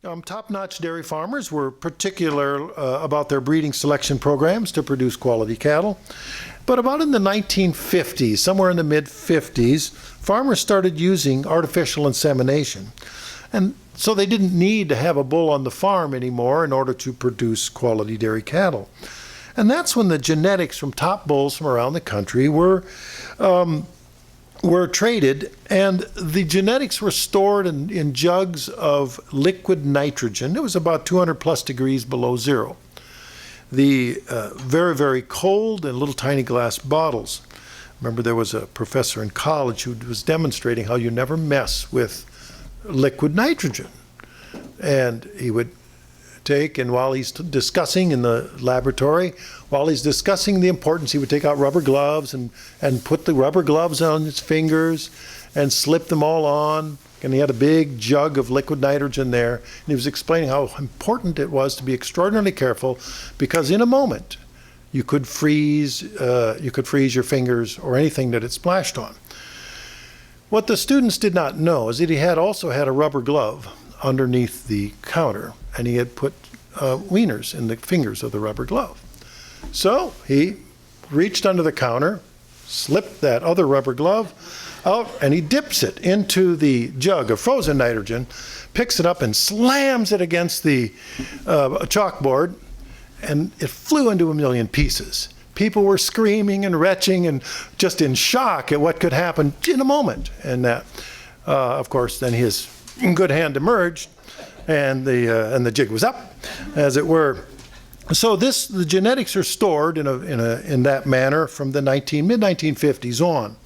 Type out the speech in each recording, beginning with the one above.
Top-notch dairy farmers were particular about their breeding selection programs to produce quality cattle. But about in the 1950s, somewhere in the mid-50s, farmers started using artificial insemination. And so they didn't need to have a bull on the farm anymore in order to produce quality dairy cattle. And that's when the genetics from top bulls from around the country were traded, and the genetics were stored in jugs of liquid nitrogen. It was about 200 plus degrees below zero. The very, very cold and little tiny glass bottles. Remember, there was a professor in college who was demonstrating how you never mess with liquid nitrogen. And he would take, and while he's discussing in the laboratory, while he's discussing the importance, he would take out rubber gloves and put the rubber gloves on his fingers and slip them all on. And he had a big jug of liquid nitrogen there. And he was explaining how important it was to be extraordinarily careful, because in a moment you could freeze your fingers or anything that it splashed on. What the students did not know is that he also had a rubber glove underneath the counter, and he had put wieners in the fingers of the rubber glove. So he reached under the counter, slipped that other rubber glove out, and he dips it into the jug of frozen nitrogen, picks it up and slams it against the chalkboard, and it flew into a million pieces. People were screaming and retching and just in shock at what could happen in a moment. And that, of course, then his good hand emerged, and the jig was up, as it were. So the genetics are stored in that manner from the mid-1950s on,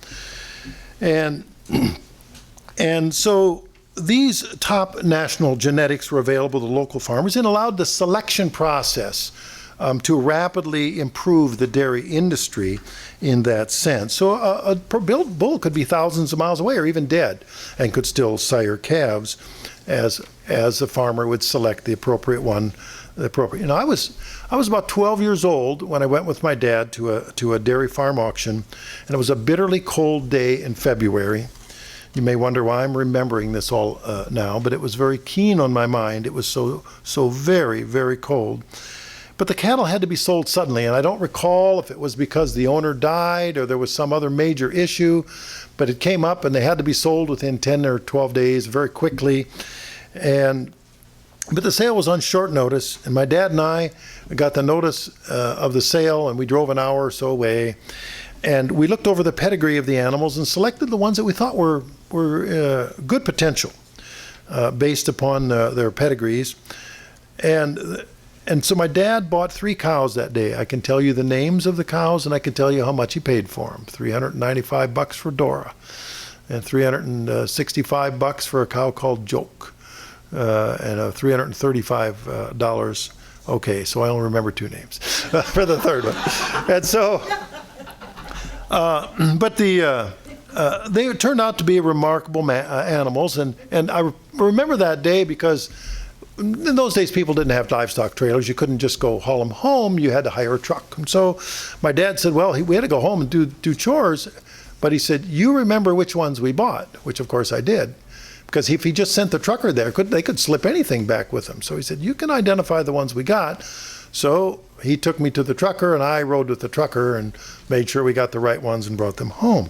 and so these top national genetics were available to local farmers and allowed the selection process to rapidly improve the dairy industry in that sense. So a bull could be thousands of miles away or even dead and could still sire calves as the farmer would select the appropriate one. You know, I was about 12 years old when I went with my dad to a dairy farm auction, and it was a bitterly cold day in February. You may wonder why I'm remembering this all now, but it was very keen on my mind. It was so very, very cold. But the cattle had to be sold suddenly, and I don't recall if it was because the owner died or there was some other major issue, but it came up and they had to be sold within 10 or 12 days very quickly. But the sale was on short notice, and my dad and I got the notice of the sale, and we drove an hour or so away, and we looked over the pedigree of the animals and selected the ones that we thought were good potential based upon their pedigrees. And so my dad bought 3 cows that day. I can tell you the names of the cows, and I can tell you how much he paid for them. $395 for Dora, and $365 for a cow called Joke, and $335. Okay, so I only remember 2 names for the third one. And so, but they turned out to be remarkable animals, and I remember that day because in those days, people didn't have livestock trailers. You couldn't just go haul them home. You had to hire a truck. And so my dad said, well, we had to go home and do chores. But he said, you remember which ones we bought, which of course I did. Because if he just sent the trucker there, they could slip anything back with them. So he said, you can identify the ones we got. So he took me to the trucker, and I rode with the trucker and made sure we got the right ones and brought them home.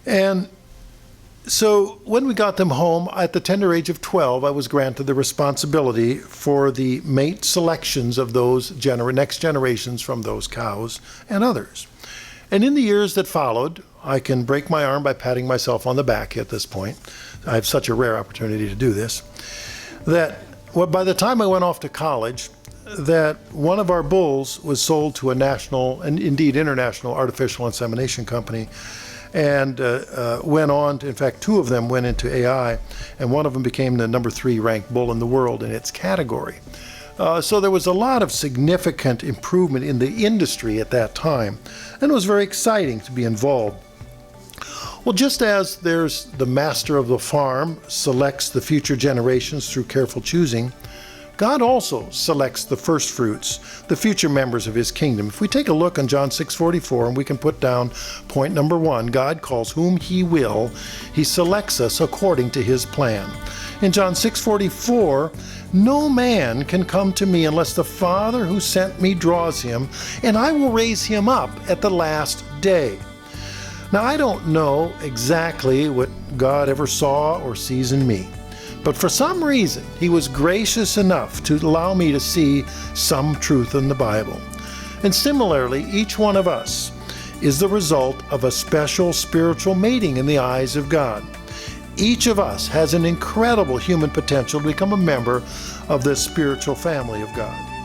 And so when we got them home, at the tender age of 12, I was granted the responsibility for the mate selections of those next generations from those cows and others. And in the years that followed, I can break my arm by patting myself on the back at this point. I have such a rare opportunity to do this, that by the time I went off to college, that one of our bulls was sold to a national and indeed international artificial insemination company, and went on to, in fact, 2 of them went into AI, and one of them became the number 3 ranked bull in the world in its category. So there was a lot of significant improvement in the industry at that time, and it was very exciting to be involved. Well, just as there's the master of the farm selects the future generations through careful choosing, God also selects the first fruits, the future members of his kingdom. If we take a look on John 6:44, and we can put down point number 1, God calls whom he will. He selects us according to his plan. In John 6:44, no man can come to me unless the Father who sent me draws him, and I will raise him up at the last day. Now, I don't know exactly what God ever saw or sees in me, but for some reason, He was gracious enough to allow me to see some truth in the Bible. And similarly, each one of us is the result of a special spiritual mating in the eyes of God. Each of us has an incredible human potential to become a member of this spiritual family of God.